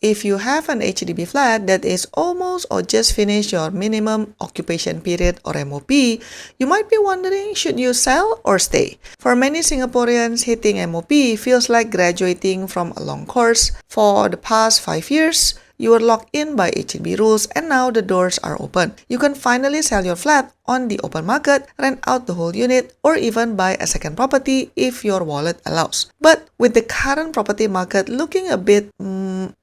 if you have an HDB flat that is almost or just finished your minimum occupation period or MOP, you might be wondering, should you sell or stay? For many Singaporeans, hitting MOP feels like graduating from a long course. For the past 5 years, you were locked in by HDB rules and now the doors are open. You can finally sell your flat on the open market, rent out the whole unit, or even buy a second property if your wallet allows. But with the current property market looking a bit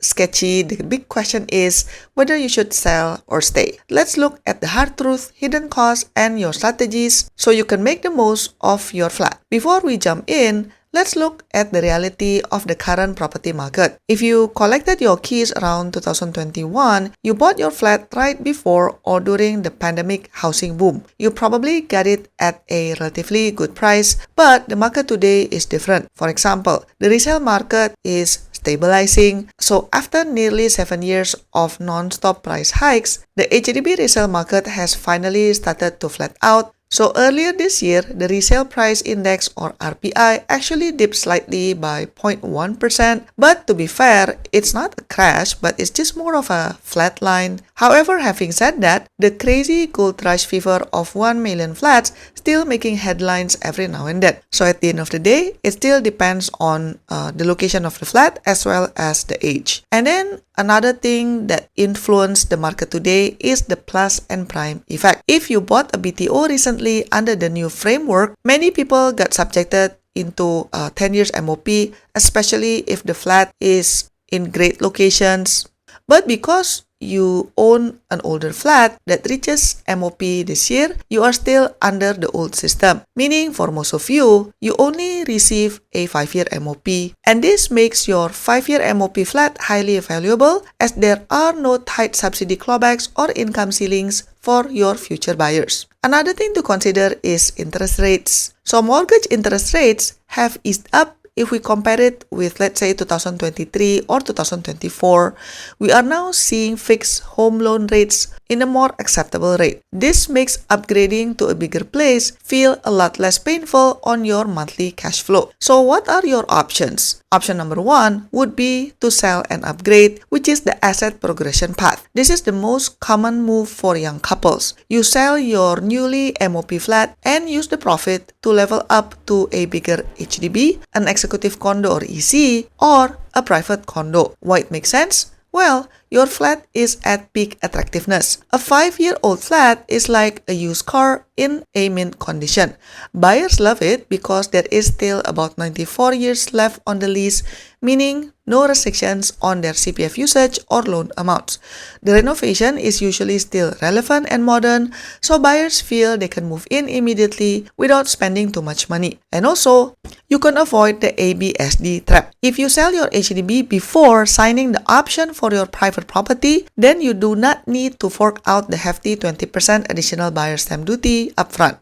sketchy, the big question is whether you should sell or stay. Let's look at the hard truth, hidden costs, and your strategies so you can make the most of your flat. Before we jump in, let's look at the reality of the current property market. If you collected your keys around 2021, you bought your flat right before or during the pandemic housing boom. You probably got it at a relatively good price, but the market today is different. For example, the resale market is stabilizing. So after nearly 7 years of non-stop price hikes, the HDB resale market has finally started to flat out. So earlier this year, the resale price index or RPI actually dipped slightly by 0.1%. But to be fair, it's not a crash, but it's just more of a flat line. However, having said that, the crazy gold rush fever of 1 million flats still making headlines every now and then. So at the end of the day, it still depends on the location of the flat as well as the age. And then another thing that influenced the market today is the plus and prime effect. If you bought a BTO recently under the new framework, many people got subjected into 10 years MOP, especially if the flat is in great locations. But because you own an older flat that reaches MOP this year, you are still under the old system. Meaning for most of you, you only receive a 5-year MOP. And this makes your 5-year MOP flat highly valuable as there are no tight subsidy clawbacks or income ceilings for your future buyers. Another thing to consider is interest rates. So mortgage interest rates have eased up. If we compare it with, let's say, 2023 or 2024, we are now seeing fixed home loan rates in a more acceptable rate. This makes upgrading to a bigger place feel a lot less painful on your monthly cash flow. So what are your options? Option number 1 would be to sell and upgrade, which is the asset progression path. This is the most common move for young couples. You sell your newly MOP flat and use the profit to level up to a bigger HDB, an executive condo or EC, or a private condo. Why it makes sense? Well, your flat is at peak attractiveness. A 5-year-old flat is like a used car in a mint condition. Buyers love it because there is still about 94 years left on the lease, meaning no restrictions on their CPF usage or loan amounts. The renovation is usually still relevant and modern, so buyers feel they can move in immediately without spending too much money. And also, you can avoid the ABSD trap. If you sell your HDB before signing the option for your private property, then you do not need to fork out the hefty 20% additional buyer's stamp duty upfront.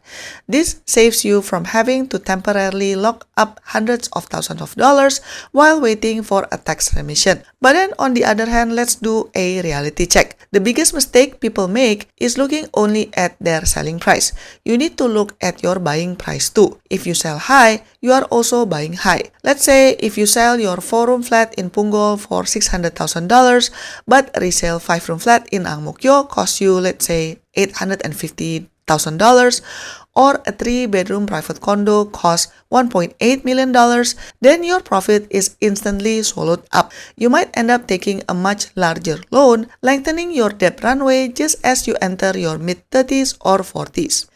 This saves you from having to temporarily lock up hundreds of thousands of dollars while waiting for a tax remission. But then on the other hand, let's do a reality check. The biggest mistake people make is looking only at their selling price. You need to look at your buying price too. If you sell high, you are also buying high. Let's say if you sell your 4-room flat in Punggol for $600,000, but resale 5-room flat in Ang Mo Kio costs you, let's say, $850,000, or a 3-bedroom private condo costs $1.8 million, then your profit is instantly swallowed up. You might end up taking a much larger loan, lengthening your debt runway just as you enter your mid-30s or 40s.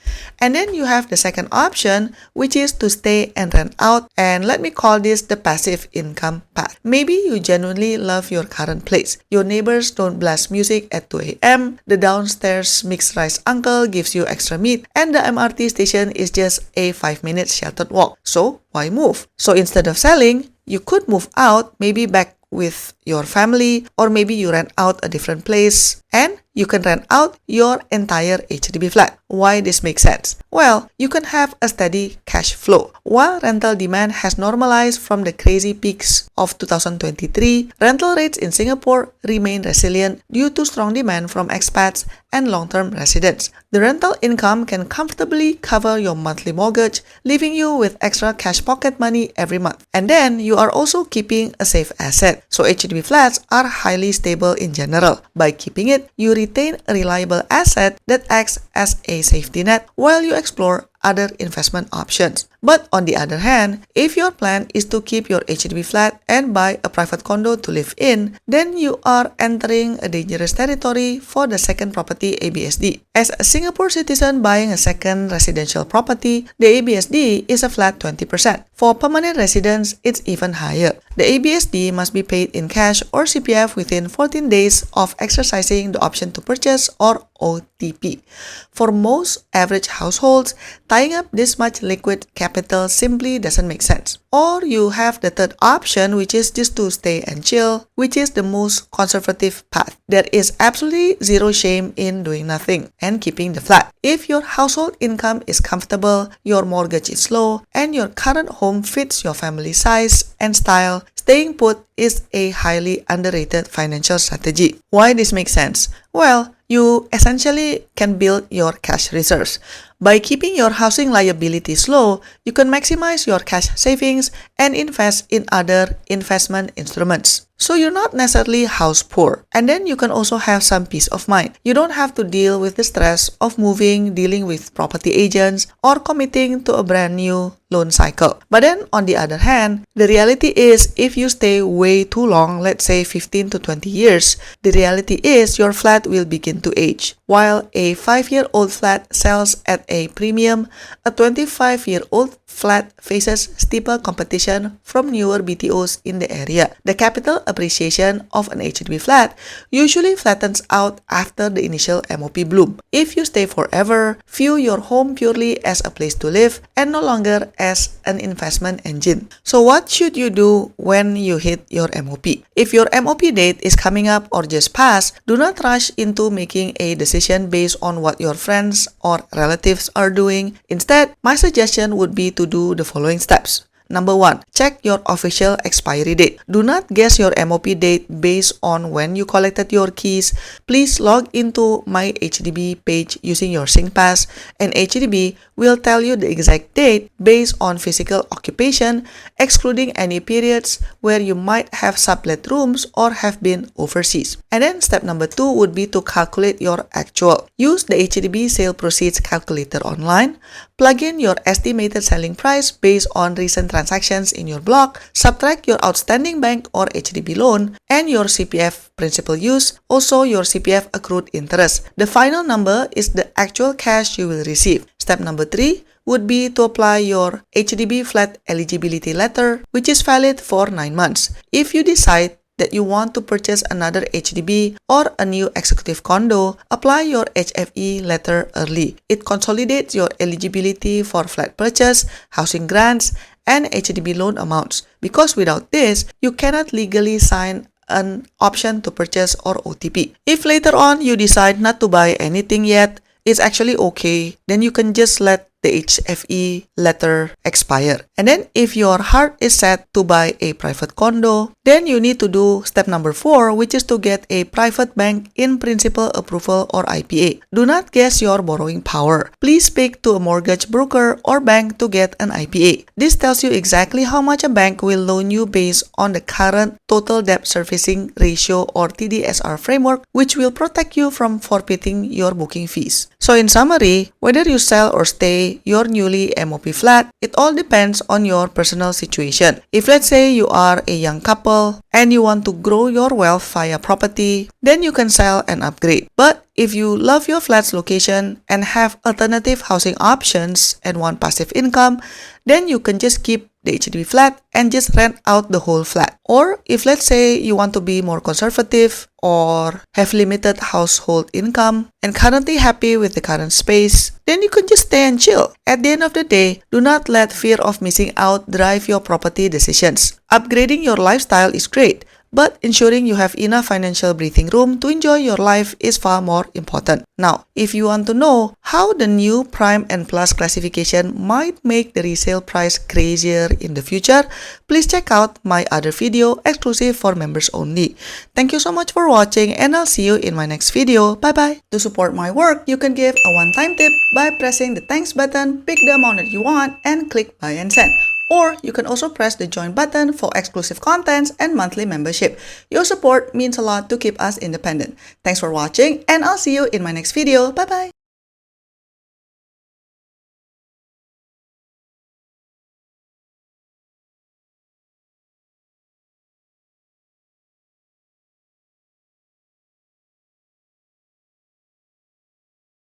And then you have the second option, which is to stay and rent out, and let me call this the passive income path. Maybe you genuinely love your current place. Your neighbors don't blast music at 2 a.m., the downstairs mixed rice uncle gives you extra meat, and the MRT station is just a 5-minute sheltered walk. So why move? So instead of selling, you could move out, maybe back with your family, or maybe you rent out a different place and you can rent out your entire HDB flat. Why this makes sense? Well, you can have a steady cash flow. While rental demand has normalized from the crazy peaks of 2023, rental rates in Singapore remain resilient due to strong demand from expats and long-term residents. The rental income can comfortably cover your monthly mortgage, leaving you with extra cash pocket money every month. And then you are also keeping a safe asset. So HDB flats are highly stable in general. By keeping it, you retain a reliable asset that acts as a safety net while you explore other investment options. But on the other hand, if your plan is to keep your HDB flat and buy a private condo to live in, then you are entering a dangerous territory for the second property ABSD. As a Singapore citizen buying a second residential property, the ABSD is a flat 20%. For permanent residents, it's even higher. The ABSD must be paid in cash or CPF within 14 days of exercising the option to purchase or OTP. For most average households, tying up this much liquid capital simply doesn't make sense. Or you have the third option, which is just to stay and chill, which is the most conservative path. There is absolutely zero shame in doing nothing and keeping the flat. If your household income is comfortable, your mortgage is low, and your current home fits your family size and style, staying put is a highly underrated financial strategy. Why this makes sense? Well, you essentially can build your cash reserves. By keeping your housing liabilities low, you can maximize your cash savings and invest in other investment instruments. So you're not necessarily house poor. And then you can also have some peace of mind. You don't have to deal with the stress of moving, dealing with property agents, or committing to a brand new loan cycle. But then on the other hand, the reality is if you stay way too long, let's say 15 to 20 years, the reality is your flat will begin to age. While a 5-year-old flat sells at a premium, a 25-year-old flat faces steeper competition from newer BTOs in the area. The capital appreciation of an HDB flat usually flattens out after the initial MOP bloom. If you stay forever, view your home purely as a place to live and no longer as an investment engine. So what should you do when you hit your MOP? If your MOP date is coming up or just passed, do not rush into making a decision based on what your friends or relatives are doing. Instead, my suggestion would be to do the following steps. Number 1, check your official expiry date. Do not guess your MOP date based on when you collected your keys. Please log into my HDB page using your SingPass, and HDB will tell you the exact date based on physical occupation, excluding any periods where you might have sublet rooms or have been overseas. And then step number 2 would be to calculate your actual. Use the HDB sale proceeds calculator online. Plug in your estimated selling price based on recent transactions in your block, subtract your outstanding bank or HDB loan, and your CPF principal use, also your CPF accrued interest. The final number is the actual cash you will receive. Step number 3 would be to apply your HDB flat eligibility letter, which is valid for 9 months. If you decide that you want to purchase another HDB or a new executive condo, apply your HFE letter early. It consolidates your eligibility for flat purchase, housing grants, and HDB loan amounts. Because without this, you cannot legally sign an option to purchase or OTP. If later on you decide not to buy anything yet, it's actually okay. Then you can just let the HFE letter expire. And then if your heart is set to buy a private condo, then you need to do step number 4, which is to get a private bank in principal approval or IPA. Do not guess your borrowing power. Please speak to a mortgage broker or bank to get an IPA. This tells you exactly how much a bank will loan you based on the current total debt servicing ratio or TDSR framework, which will protect you from forfeiting your booking fees. So in summary, whether you sell or stay your newly MOP flat, it all depends on your personal situation. If let's say you are a young couple and you want to grow your wealth via property, then you can sell and upgrade. But if you love your flat's location and have alternative housing options and want passive income, then you can just keep the HDB flat and just rent out the whole flat. Or if let's say you want to be more conservative or have limited household income and currently happy with the current space, then you can just stay and chill. At the end of the day, do not let fear of missing out drive your property decisions. Upgrading your lifestyle is great, but ensuring you have enough financial breathing room to enjoy your life is far more important. Now, if you want to know how the new Prime and Plus classification might make the resale price crazier in the future, please check out my other video exclusive for members only. Thank you so much for watching, and I'll see you in my next video. Bye bye. To support my work, you can give a one-time tip by pressing the thanks button, pick the amount that you want, and click buy and send. Or you can also press the join button for exclusive contents and monthly membership. Your support means a lot to keep us independent. Thanks for watching, and I'll see you in my next video. Bye bye.